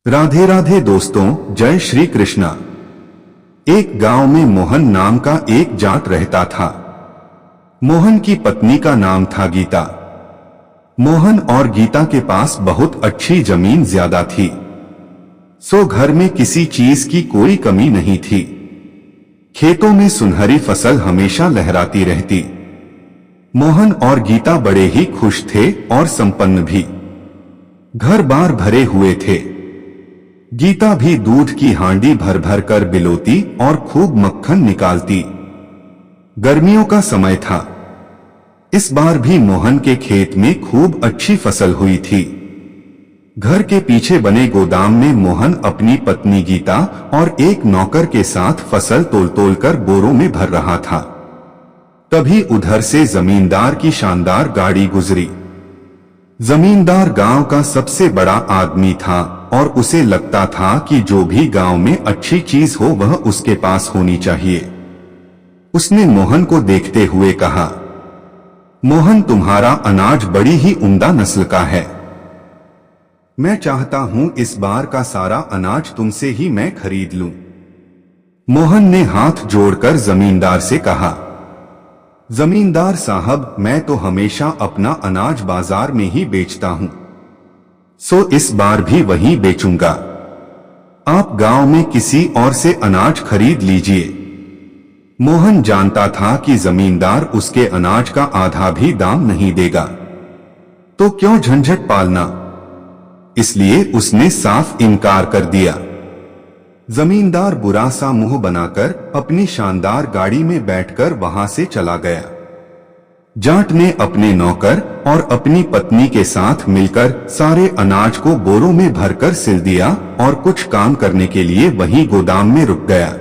राधे राधे दोस्तों, जय श्री कृष्णा। एक गांव में मोहन नाम का एक जाट रहता था। मोहन की पत्नी का नाम था गीता। मोहन और गीता के पास बहुत अच्छी जमीन ज्यादा थी, सो घर में किसी चीज की कोई कमी नहीं थी। खेतों में सुनहरी फसल हमेशा लहराती रहती। मोहन और गीता बड़े ही खुश थे और संपन्न भी। घर बार भरे हुए थे। गीता भी दूध की हांडी भर भर कर बिलोती और खूब मक्खन निकालती। गर्मियों का समय था। इस बार भी मोहन के खेत में खूब अच्छी फसल हुई थी। घर के पीछे बने गोदाम में मोहन अपनी पत्नी गीता और एक नौकर के साथ फसल तोल तोल कर बोरों में भर रहा था। तभी उधर से जमींदार की शानदार गाड़ी गुजरी। जमींदार गांव का सबसे बड़ा आदमी था और उसे लगता था कि जो भी गांव में अच्छी चीज हो वह उसके पास होनी चाहिए। उसने मोहन को देखते हुए कहा, मोहन, तुम्हारा अनाज बड़ी ही उम्दा नस्ल का है। मैं चाहता हूं इस बार का सारा अनाज तुमसे ही मैं खरीद लूं। मोहन ने हाथ जोड़कर जमींदार से कहा, जमींदार साहब, मैं तो हमेशा अपना अनाज बाजार में ही बेचता हूं, सो इस बार भी वही बेचूंगा। आप गांव में किसी और से अनाज खरीद लीजिए। मोहन जानता था कि जमींदार उसके अनाज का आधा भी दाम नहीं देगा, तो क्यों झंझट पालना, इसलिए उसने साफ इनकार कर दिया। जमींदार बुरा सा मुंह बनाकर अपनी शानदार गाड़ी में बैठकर वहां से चला गया। जाट ने अपने नौकर और अपनी पत्नी के साथ मिलकर सारे अनाज को बोरों में भरकर सिल दिया और कुछ काम करने के लिए वहीं गोदाम में रुक गया।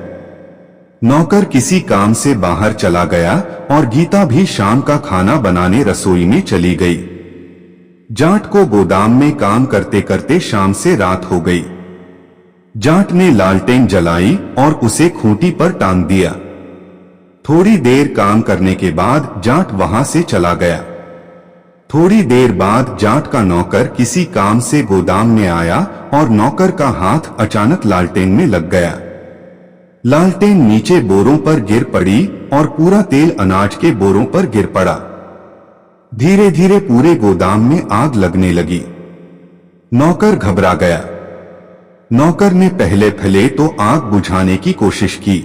नौकर किसी काम से बाहर चला गया और गीता भी शाम का खाना बनाने रसोई में चली गई। जाट को गोदाम में काम करते करते शाम से रात हो गई। जाट ने लालटेन जलाई और उसे खूंटी पर टांग दिया। थोड़ी देर काम करने के बाद जाट वहां से चला गया। थोड़ी देर बाद जाट का नौकर किसी काम से गोदाम में आया और नौकर का हाथ अचानक लालटेन में लग गया। लालटेन नीचे बोरों पर गिर पड़ी और पूरा तेल अनाज के बोरों पर गिर पड़ा। धीरे धीरे पूरे गोदाम में आग लगने लगी। नौकर घबरा गया। नौकर ने पहले तो आग बुझाने की कोशिश की,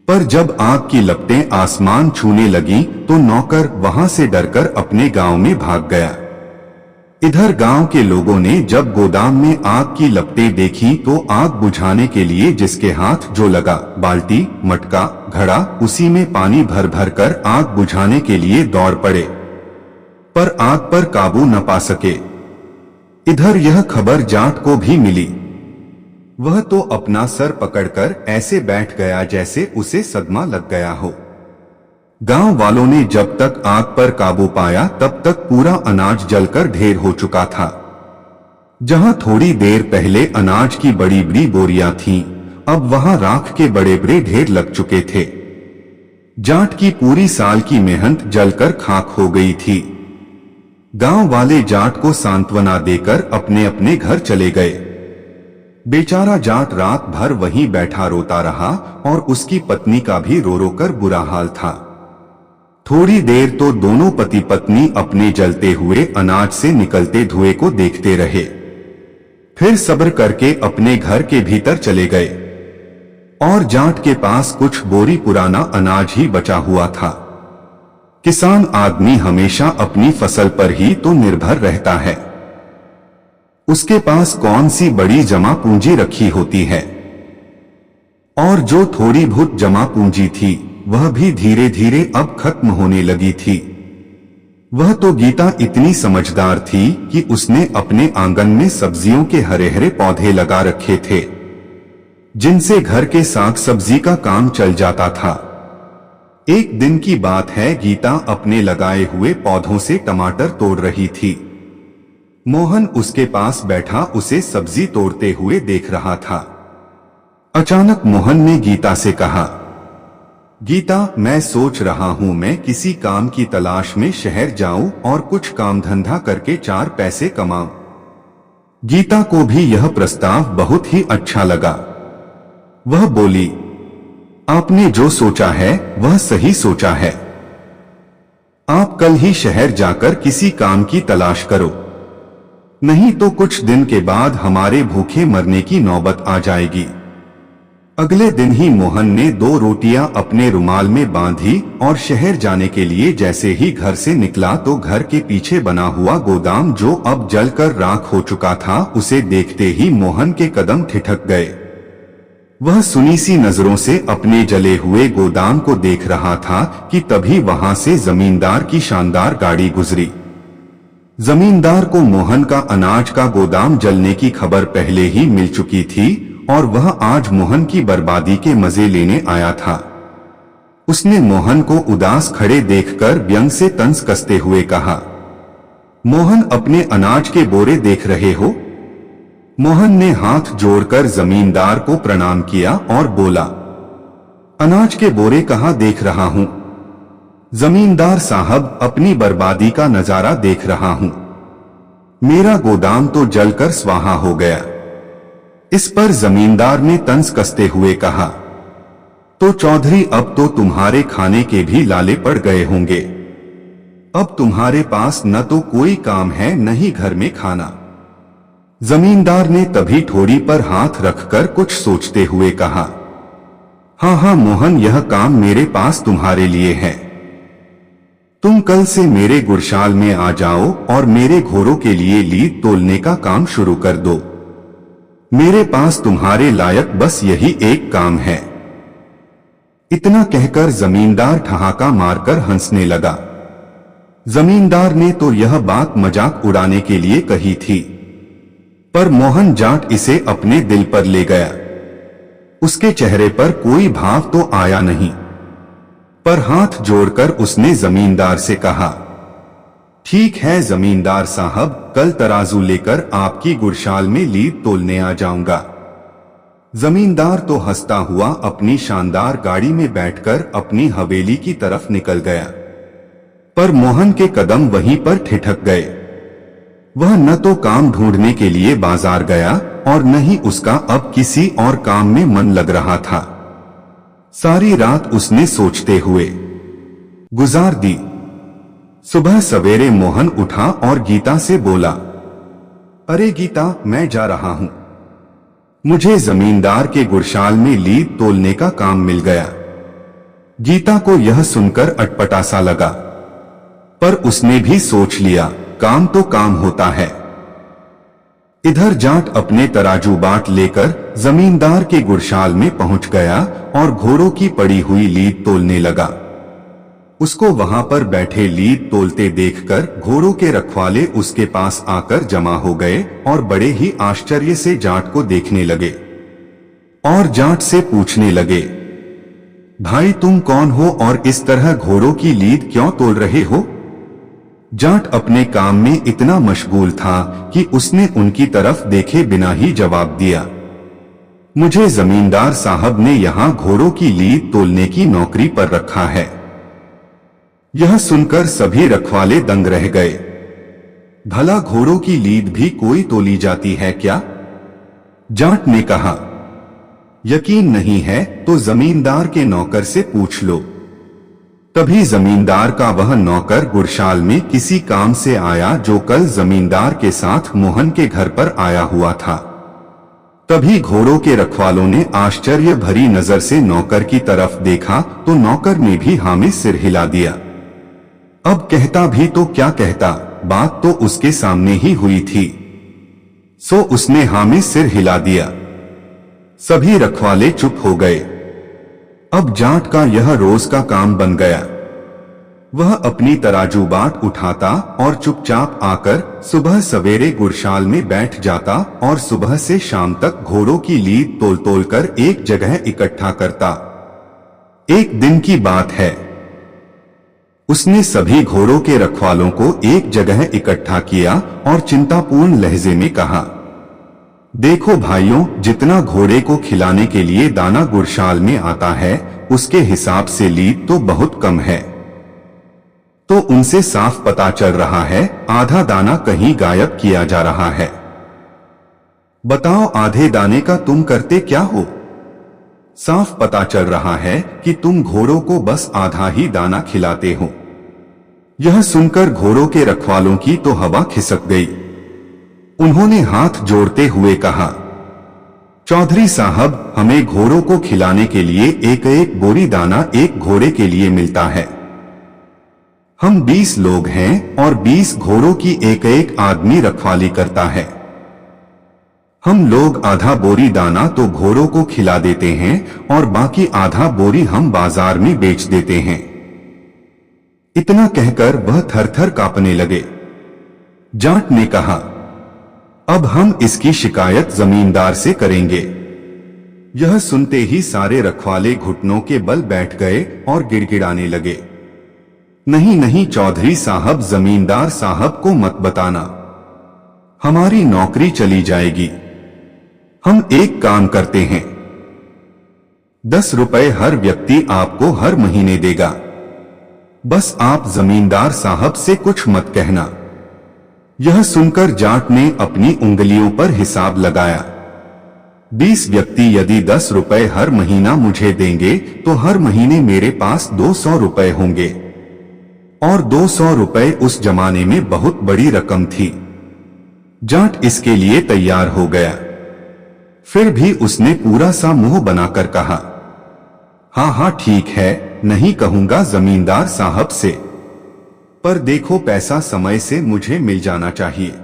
पर जब आग की लपटें आसमान छूने लगी तो नौकर वहां से डरकर अपने गांव में भाग गया। इधर गांव के लोगों ने जब गोदाम में आग की लपटें देखी तो आग बुझाने के लिए जिसके हाथ जो लगा, बाल्टी, मटका, घड़ा, उसी में पानी भर भर कर आग बुझाने के लिए दौड़ पड़े, पर आग पर काबू न पा सके। इधर यह खबर जाट को भी मिली। वह तो अपना सर पकड़कर ऐसे बैठ गया जैसे उसे सदमा लग गया हो। गांव वालों ने जब तक आग पर काबू पाया तब तक पूरा अनाज जलकर ढेर हो चुका था। जहां थोड़ी देर पहले अनाज की बड़ी बड़ी बोरियां थीं, अब वहां राख के बड़े बड़े ढेर लग चुके थे। जाट की पूरी साल की मेहनत जलकर खाक हो गई थी। गांव वाले जाट को सांत्वना देकर अपने अपने घर चले गए। बेचारा जाट रात भर वहीं बैठा रोता रहा और उसकी पत्नी का भी रो रो कर बुरा हाल था। थोड़ी देर तो दोनों पति पत्नी अपने जलते हुए अनाज से निकलते धुएं को देखते रहे, फिर सब्र करके अपने घर के भीतर चले गए। और जाट के पास कुछ बोरी पुराना अनाज ही बचा हुआ था। किसान आदमी हमेशा अपनी फसल पर ही तो निर्भर रहता है। उसके पास कौन सी बड़ी जमा पूंजी रखी होती है। और जो थोड़ी बहुत जमा पूंजी थी वह भी धीरे धीरे अब खत्म होने लगी थी। वह तो गीता इतनी समझदार थी कि उसने अपने आंगन में सब्जियों के हरे हरे पौधे लगा रखे थे, जिनसे घर के साग सब्जी का काम चल जाता था। एक दिन की बात है, गीता अपने लगाए हुए पौधों से टमाटर तोड़ रही थी। मोहन उसके पास बैठा उसे सब्जी तोड़ते हुए देख रहा था। अचानक मोहन ने गीता से कहा, गीता, मैं सोच रहा हूं मैं किसी काम की तलाश में शहर जाऊं और कुछ काम धंधा करके 4 पैसे कमाऊं। गीता को भी यह प्रस्ताव बहुत ही अच्छा लगा। वह बोली, आपने जो सोचा है वह सही सोचा है। आप कल ही शहर जाकर किसी काम की तलाश करो, नहीं तो कुछ दिन के बाद हमारे भूखे मरने की नौबत आ जाएगी। अगले दिन ही मोहन ने 2 रोटियां अपने रुमाल में बांधी और शहर जाने के लिए जैसे ही घर से निकला तो घर के पीछे बना हुआ गोदाम, जो अब जलकर राख हो चुका था, उसे देखते ही मोहन के कदम ठिठक गए। वह सुनी सी नजरों से अपने जले हुए गोदाम को देख रहा था कि तभी वहां से जमींदार की शानदार गाड़ी गुजरी। जमींदार को मोहन का अनाज का गोदाम जलने की खबर पहले ही मिल चुकी थी और वह आज मोहन की बर्बादी के मजे लेने आया था। उसने मोहन को उदास खड़े देखकर व्यंग से तंज कसते हुए कहा, मोहन, अपने अनाज के बोरे देख रहे हो? मोहन ने हाथ जोड़कर जमींदार को प्रणाम किया और बोला, अनाज के बोरे कहाँ देख रहा हूँ जमींदार साहब, अपनी बर्बादी का नजारा देख रहा हूँ। मेरा गोदाम तो जलकर स्वाहा हो गया। इस पर जमींदार ने तंज कसते हुए कहा, तो चौधरी, अब तो तुम्हारे खाने के भी लाले पड़ गए होंगे। अब तुम्हारे पास न तो कोई काम है न ही घर में खाना। जमींदार ने तभी ठोड़ी पर हाथ रखकर कुछ सोचते हुए कहा, हाँ हाँ मोहन, यह काम मेरे पास तुम्हारे लिए है। तुम कल से मेरे गुरशाल में आ जाओ और मेरे घोड़ों के लिए लीद तोलने का काम शुरू कर दो। मेरे पास तुम्हारे लायक बस यही एक काम है। इतना कहकर जमींदार ठहाका मारकर हंसने लगा। जमींदार ने तो यह बात मजाक उड़ाने के लिए कही थी, पर मोहन जाट इसे अपने दिल पर ले गया। उसके चेहरे पर कोई भाव तो आया नहीं, पर हाथ जोड़कर उसने जमींदार से कहा, ठीक है जमींदार साहब, कल तराजू लेकर आपकी गुरशाल में लीद तोलने आ जाऊंगा। जमींदार तो हंसता हुआ अपनी शानदार गाड़ी में बैठकर अपनी हवेली की तरफ निकल गया, पर मोहन के कदम वहीं पर ठिठक गए। वह न तो काम ढूंढने के लिए बाजार गया और न ही उसका अब किसी और काम में मन लग रहा था। सारी रात उसने सोचते हुए गुजार दी। सुबह सवेरे मोहन उठा और गीता से बोला, अरे गीता, मैं जा रहा हूं। मुझे जमींदार के गुरशाल में लीद तोलने का काम मिल गया। गीता को यह सुनकर अटपटा सा लगा, पर उसने भी सोच लिया, काम तो काम होता है। इधर जाट अपने तराजू बाट लेकर जमींदार के गुरशाल में पहुंच गया और घोड़ों की पड़ी हुई लीद तोलने लगा। उसको वहां पर बैठे लीद तोलते देखकर घोड़ों के रखवाले उसके पास आकर जमा हो गए और बड़े ही आश्चर्य से जाट को देखने लगे और जाट से पूछने लगे, भाई तुम कौन हो और इस तरह घोड़ों की लीद क्यों तोल रहे हो? जाट अपने काम में इतना मशगूल था कि उसने उनकी तरफ देखे बिना ही जवाब दिया, मुझे जमींदार साहब ने यहाँ घोड़ों की लीद तोलने की नौकरी पर रखा है। यह सुनकर सभी रखवाले दंग रह गए। भला घोड़ों की लीद भी कोई तोली जाती है क्या? जाट ने कहा, यकीन नहीं है तो जमींदार के नौकर से पूछ लो। तभी जमींदार का वह नौकर गुरशाल में किसी काम से आया जो कल जमींदार के साथ मोहन के घर पर आया हुआ था। तभी घोड़ों के रखवालों ने आश्चर्य भरी नजर से नौकर की तरफ देखा तो नौकर ने भी हाँ में सिर हिला दिया। अब कहता भी तो क्या कहता, बात तो उसके सामने ही हुई थी, सो उसने हाँ में सिर हिला दिया। सभी रखवाले चुप हो गए। अब जाट का यह रोज का काम बन गया। वह अपनी तराजू बाट उठाता और चुपचाप आकर सुबह सवेरे गुरशाल में बैठ जाता और सुबह से शाम तक घोड़ों की लीद तोल तोल कर एक जगह इकट्ठा करता। एक दिन की बात है, उसने सभी घोड़ों के रखवालों को एक जगह इकट्ठा किया और चिंतापूर्ण लहजे में कहा, देखो भाइयों, जितना घोड़े को खिलाने के लिए दाना गुरशाल में आता है उसके हिसाब से लीद तो बहुत कम है। तो उनसे साफ पता चल रहा है आधा दाना कहीं गायब किया जा रहा है। बताओ आधे दाने का तुम करते क्या हो? साफ पता चल रहा है कि तुम घोड़ों को बस आधा ही दाना खिलाते हो। यह सुनकर घोड़ों के रखवालों की तो हवा खिसक गई। उन्होंने हाथ जोड़ते हुए कहा, चौधरी साहब, हमें घोड़ों को खिलाने के लिए एक एक बोरी दाना एक घोड़े के लिए मिलता है। हम 20 लोग हैं और 20 घोड़ों की एक एक आदमी रखवाली करता है। हम लोग आधा बोरी दाना तो घोड़ों को खिला देते हैं और बाकी आधा बोरी हम बाजार में बेच देते हैं। इतना कहकर वह थर-थर कांपने लगे। जाट ने कहा, अब हम इसकी शिकायत जमींदार से करेंगे। यह सुनते ही सारे रखवाले घुटनों के बल बैठ गए और गिड़गिड़ाने लगे। नहीं नहीं चौधरी साहब, जमींदार साहब को मत बताना, हमारी नौकरी चली जाएगी। हम एक काम करते हैं, 10 रुपए हर व्यक्ति आपको हर महीने देगा। बस आप जमींदार साहब से कुछ मत कहना। यह सुनकर जाट ने अपनी उंगलियों पर हिसाब लगाया। 20 व्यक्ति यदि 10 रुपए हर महीना मुझे देंगे तो हर महीने मेरे पास 200 रुपए होंगे, और 200 रुपए उस जमाने में बहुत बड़ी रकम थी। जाट इसके लिए तैयार हो गया। फिर भी उसने पूरा सा मुंह बनाकर कहा, हाँ हाँ ठीक है, नहीं कहूंगा जमींदार साहब से, पर देखो पैसा समय से मुझे मिल जाना चाहिए।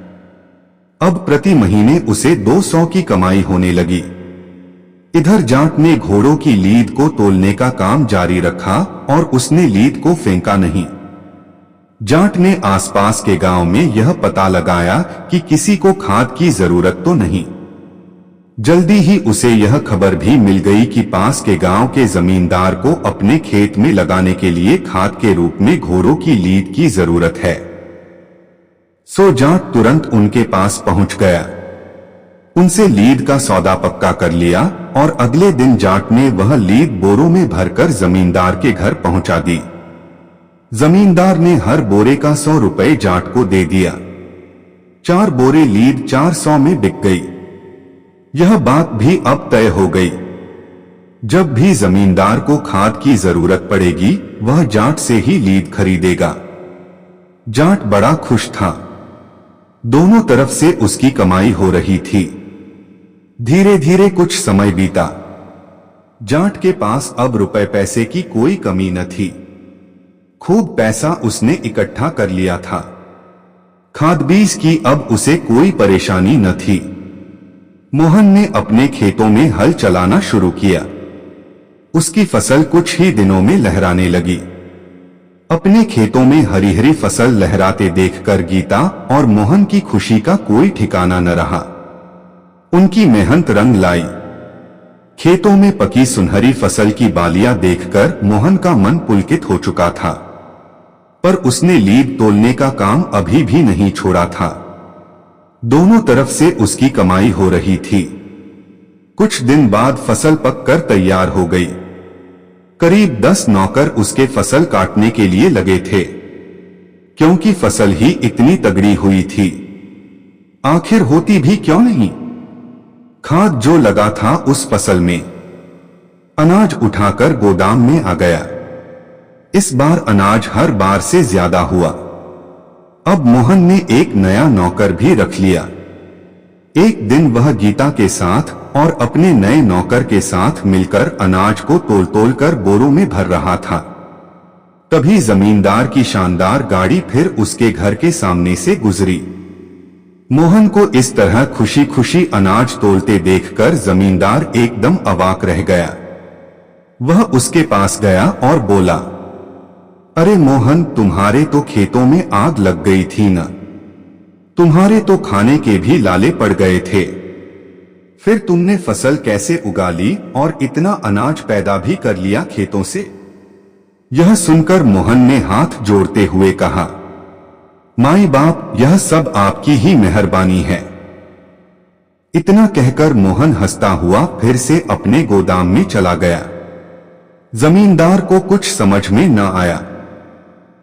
अब प्रति महीने उसे 200 की कमाई होने लगी। इधर जाट ने घोड़ों की लीद को तोलने का काम जारी रखा और उसने लीद को फेंका नहीं। जाट ने आसपास के गांव में यह पता लगाया कि किसी को खाद की जरूरत तो नहीं। जल्दी ही उसे यह खबर भी मिल गई कि पास के गांव के जमींदार को अपने खेत में लगाने के लिए खाद के रूप में घोड़ों की लीद की जरूरत है। सो जाट तुरंत उनके पास पहुंच गया, उनसे लीद का सौदा पक्का कर लिया और अगले दिन जाट ने वह लीद बोरों में भरकर जमींदार के घर पहुंचा दी। जमींदार ने हर बोरे का 100 रुपए जाट को दे दिया। 4 बोरे लीद 400 में बिक गई। यह बात भी अब तय हो गई, जब भी जमींदार को खाद की जरूरत पड़ेगी वह जाट से ही लीद खरीदेगा। जाट बड़ा खुश था, दोनों तरफ से उसकी कमाई हो रही थी। धीरे धीरे कुछ समय बीता। जाट के पास अब रुपए पैसे की कोई कमी न थी। खूब पैसा उसने इकट्ठा कर लिया था। खाद बीज की अब उसे कोई परेशानी न थी। मोहन ने अपने खेतों में हल चलाना शुरू किया। उसकी फसल कुछ ही दिनों में लहराने लगी। अपने खेतों में हरी हरी फसल लहराते देखकर गीता और मोहन की खुशी का कोई ठिकाना न रहा। उनकी मेहनत रंग लाई। खेतों में पकी सुनहरी फसल की बालियां देखकर मोहन का मन पुलकित हो चुका था, पर उसने लीद तोलने का काम अभी भी नहीं छोड़ा था। दोनों तरफ से उसकी कमाई हो रही थी। कुछ दिन बाद फसल पककर तैयार हो गई। करीब 10 नौकर उसके फसल काटने के लिए लगे थे, क्योंकि फसल ही इतनी तगड़ी हुई थी। आखिर होती भी क्यों नहीं। खाद जो लगा था उस फसल में, अनाज उठाकर गोदाम में आ गया। इस बार अनाज हर बार से ज्यादा हुआ। अब मोहन ने एक नया नौकर भी रख लिया। एक दिन वह गीता के साथ और अपने नए नौकर के साथ मिलकर अनाज को तोल तोल कर बोरों में भर रहा था। तभी जमींदार की शानदार गाड़ी फिर उसके घर के सामने से गुजरी। मोहन को इस तरह खुशी खुशी अनाज तोलते देखकर जमींदार एकदम अवाक रह गया। वह उसके पास गया और बोला, अरे मोहन, तुम्हारे तो खेतों में आग लग गई थी ना। तुम्हारे तो खाने के भी लाले पड़ गए थे। फिर तुमने फसल कैसे उगा ली और इतना अनाज पैदा भी कर लिया खेतों से। यह सुनकर मोहन ने हाथ जोड़ते हुए कहा, माई बाप, यह सब आपकी ही मेहरबानी है। इतना कहकर मोहन हंसता हुआ फिर से अपने गोदाम में चला गया। जमींदार को कुछ समझ में न आया।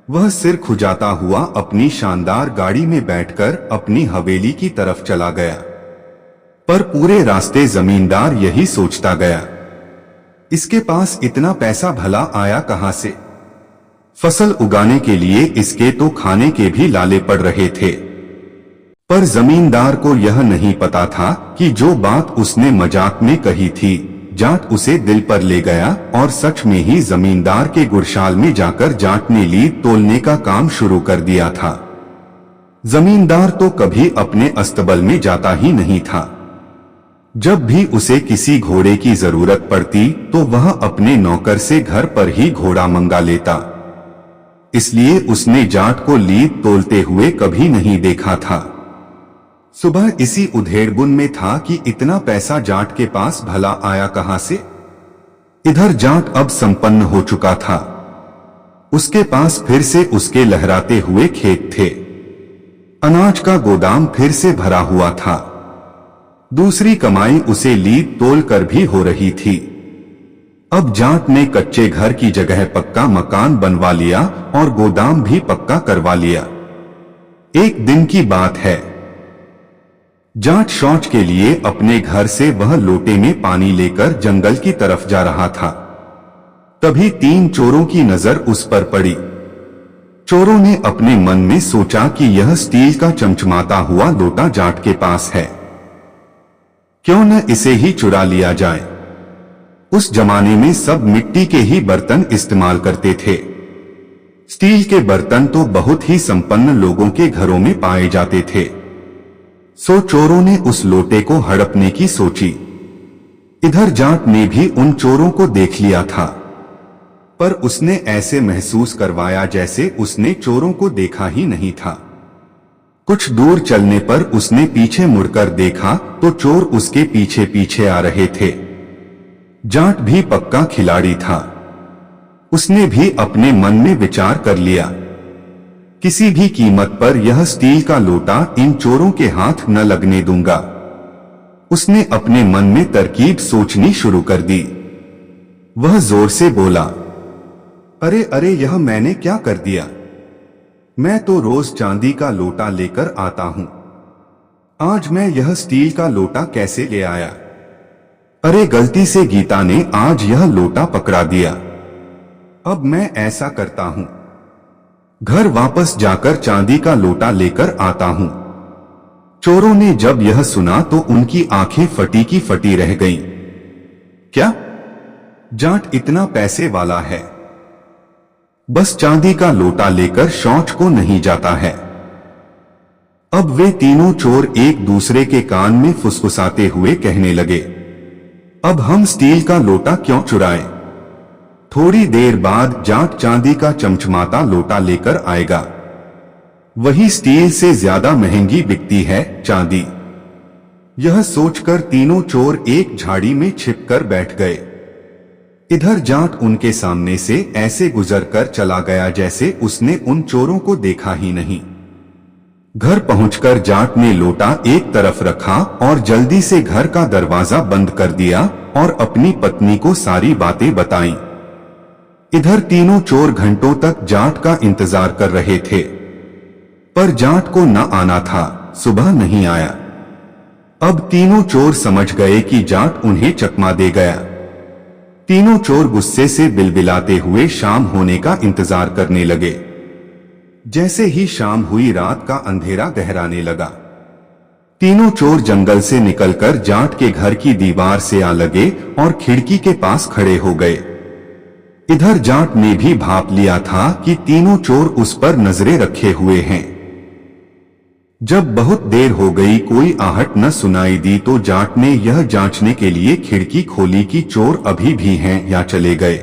वह सिर खुजाता हुआ अपनी शानदार गाड़ी में बैठकर अपनी हवेली की तरफ चला गया। पर पूरे रास्ते जमींदार यही सोचता गया, इसके पास इतना पैसा भला आया कहां से? फसल उगाने के लिए इसके तो खाने के भी लाले पड़ रहे थे। पर जमींदार को यह नहीं पता था कि जो बात उसने मजाक में कही थी, जाट उसे दिल पर ले गया और सच में ही जमींदार के गुड़शाल में जाकर जाट ने लीद तोलने का काम शुरू कर दिया था। जमींदार तो कभी अपने अस्तबल में जाता ही नहीं था। जब भी उसे किसी घोड़े की जरूरत पड़ती तो वह अपने नौकर से घर पर ही घोड़ा मंगा लेता। इसलिए उसने जाट को लीद तोलते हुए कभी नहीं देखा था। सुबह इसी उधेड़बुन में था कि इतना पैसा जाट के पास भला आया कहां से? इधर जाट अब संपन्न हो चुका था। उसके पास फिर से उसके लहराते हुए खेत थे। अनाज का गोदाम फिर से भरा हुआ था। दूसरी कमाई उसे लीद तोल कर भी हो रही थी। अब जाट ने कच्चे घर की जगह पक्का मकान बनवा लिया और गोदाम भी पक्का करवा लिया। एक दिन की बात है, जाट शौच के लिए अपने घर से वह लोटे में पानी लेकर जंगल की तरफ जा रहा था। तभी 3 चोरों की नजर उस पर पड़ी। चोरों ने अपने मन में सोचा कि यह स्टील का चमचमाता हुआ लोटा जाट के पास है, क्यों न इसे ही चुरा लिया जाए। उस जमाने में सब मिट्टी के ही बर्तन इस्तेमाल करते थे। स्टील के बर्तन तो बहुत ही संपन्न लोगों के घरों में पाए जाते थे। सो चोरों ने उस लोटे को हड़पने की सोची। इधर जाट ने भी उन चोरों को देख लिया था, पर उसने ऐसे महसूस करवाया जैसे उसने चोरों को देखा ही नहीं था। कुछ दूर चलने पर उसने पीछे मुड़कर देखा तो चोर उसके पीछे पीछे आ रहे थे। जाट भी पक्का खिलाड़ी था। उसने भी अपने मन में विचार कर लिया, किसी भी कीमत पर यह स्टील का लोटा इन चोरों के हाथ न लगने दूंगा। उसने अपने मन में तरकीब सोचनी शुरू कर दी। वह जोर से बोला, अरे अरे, यह मैंने क्या कर दिया? मैं तो रोज चांदी का लोटा लेकर आता हूं, आज मैं यह स्टील का लोटा कैसे ले आया? अरे गलती से गीता ने आज यह लोटा पकड़ा दिया। अब मैं ऐसा करता हूं, घर वापस जाकर चांदी का लोटा लेकर आता हूं। चोरों ने जब यह सुना तो उनकी आंखें फटी की फटी रह गईं। क्या? जाट इतना पैसे वाला है, बस चांदी का लोटा लेकर शौच को नहीं जाता है। अब वे तीनों चोर एक दूसरे के कान में फुसफुसाते हुए कहने लगे, अब हम स्टील का लोटा क्यों चुराएं? थोड़ी देर बाद जाट चांदी का चमचमाता लोटा लेकर आएगा। वही स्टील से ज्यादा महंगी बिकती है चांदी। यह सोचकर तीनों चोर एक झाड़ी में छिपकर बैठ गए। इधर जाट उनके सामने से ऐसे गुजरकर चला गया जैसे उसने उन चोरों को देखा ही नहीं। घर पहुंचकर जाट ने लोटा एक तरफ रखा और जल्दी से घर का दरवाजा बंद कर दिया और अपनी पत्नी को सारी बातें बताईं। इधर तीनों चोर घंटों तक जाट का इंतजार कर रहे थे, पर जाट को न आना था, सुबह नहीं आया। अब तीनों चोर समझ गए कि जाट उन्हें चकमा दे गया। तीनों चोर गुस्से से बिलबिलाते हुए शाम होने का इंतजार करने लगे। जैसे ही शाम हुई, रात का अंधेरा गहराने लगा। तीनों चोर जंगल से निकलकर जाट के घर की दीवार से आ लगे और खिड़की के पास खड़े हो गए। इधर जाट ने भी भाप लिया था कि तीनों चोर उस पर नजरें रखे हुए हैं। जब बहुत देर हो गई, कोई आहट न सुनाई दी तो जाट ने यह जांचने के लिए खिड़की खोली कि चोर अभी भी हैं या चले गए।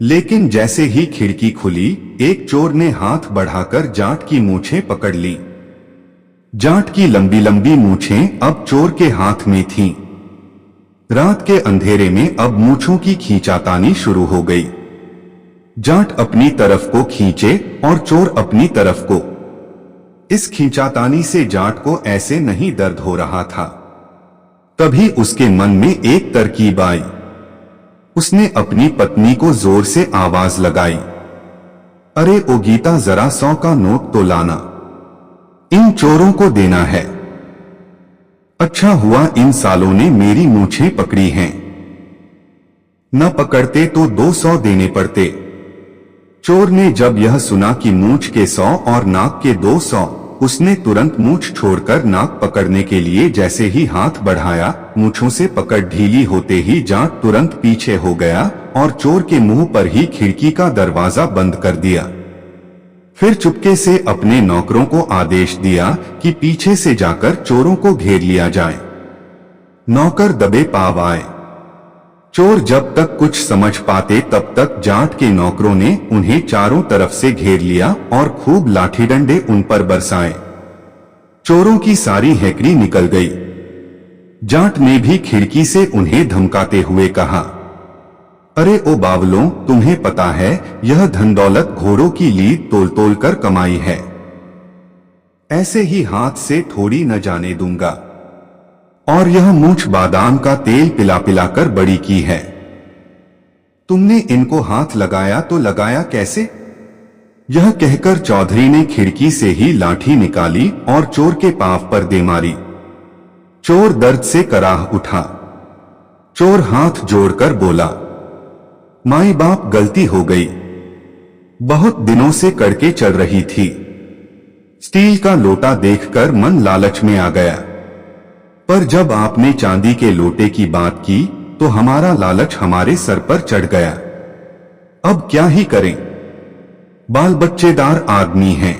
लेकिन जैसे ही खिड़की खुली, एक चोर ने हाथ बढ़ाकर जाट की मूछें पकड़ ली। जाट की लंबी लंबी मूछें अब चोर के हाथ में थीं। रात के अंधेरे में अब मूछों की खींचातानी शुरू हो गई। जाट अपनी तरफ को खींचे और चोर अपनी तरफ को। इस खींचातानी से जाट को ऐसे नहीं दर्द हो रहा था। तभी उसके मन में एक तरकीब आई। उसने अपनी पत्नी को जोर से आवाज लगाई, अरे ओ गीता, जरा 100 का नोट तो लाना, इन चोरों को देना है। अच्छा हुआ इन सालों ने मेरी मूछें पकड़ी हैं, न पकड़ते तो 200 देने पड़ते। चोर ने जब यह सुना कि मूछ के 100 और नाक के 200, उसने तुरंत मूछ छोड़कर नाक पकड़ने के लिए जैसे ही हाथ बढ़ाया, मूछों से पकड़ ढीली होते ही जाट तुरंत पीछे हो गया और चोर के मुंह पर ही खिड़की का दरवाजा बंद कर दिया। फिर चुपके से अपने नौकरों को आदेश दिया कि पीछे से जाकर चोरों को घेर लिया जाए। नौकर दबे पाव आए। चोर जब तक कुछ समझ पाते तब तक जाट के नौकरों ने उन्हें चारों तरफ से घेर लिया और खूब लाठी डंडे उन पर बरसाए। चोरों की सारी हैकड़ी निकल गई। जाट ने भी खिड़की से उन्हें धमकाते हुए कहा, अरे ओ बावलों, तुम्हें पता है यह धन दौलत घोड़ों की लीद तोल तोल कर कमाई है, ऐसे ही हाथ से थोड़ी न जाने दूंगा। और यह मूछ बादाम का तेल पिला पिला कर बड़ी की है। तुमने इनको हाथ लगाया तो लगाया कैसे? यह कहकर चौधरी ने खिड़की से ही लाठी निकाली और चोर के पांव पर दे मारी। चोर दर्द से कराह उठा। चोर हाथ जोड़कर बोला, माई बाप गलती हो गई, बहुत दिनों से कड़के चल रही थी। स्टील का लोटा देखकर मन लालच में आ गया, पर जब आपने चांदी के लोटे की बात की तो हमारा लालच हमारे सर पर चढ़ गया। अब क्या ही करें, बाल बच्चेदार आदमी हैं,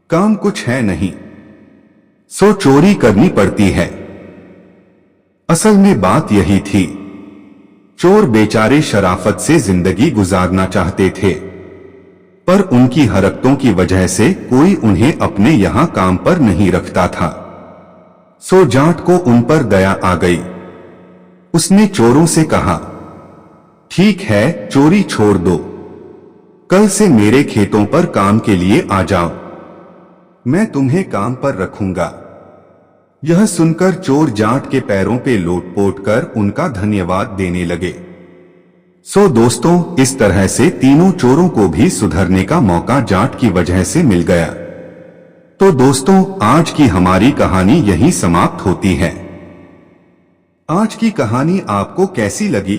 काम कुछ है नहीं, सो चोरी करनी पड़ती है। असल में बात यही थी, चोर बेचारे शराफत से जिंदगी गुजारना चाहते थे, पर उनकी हरकतों की वजह से कोई उन्हें अपने यहां काम पर नहीं रखता था। सो जाट को उन पर दया आ गई। उसने चोरों से कहा, ठीक है, चोरी छोड़ दो, कल से मेरे खेतों पर काम के लिए आ जाओ, मैं तुम्हें काम पर रखूंगा। यह सुनकर चोर जाट के पैरों पे लोट-पोट कर उनका धन्यवाद देने लगे। सो दोस्तों, इस तरह से तीनों चोरों को भी सुधरने का मौका जाट की वजह से मिल गया। तो दोस्तों, आज की हमारी कहानी यहीं समाप्त होती है। आज की कहानी आपको कैसी लगी?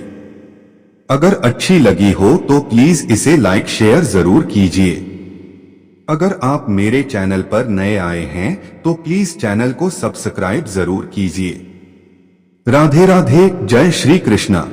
अगर अच्छी लगी हो तो प्लीज इसे लाइक शेयर जरूर कीजिए। अगर आप मेरे चैनल पर नए आए हैं तो प्लीज चैनल को सब्सक्राइब जरूर कीजिए। राधे राधे, जय श्री कृष्णा।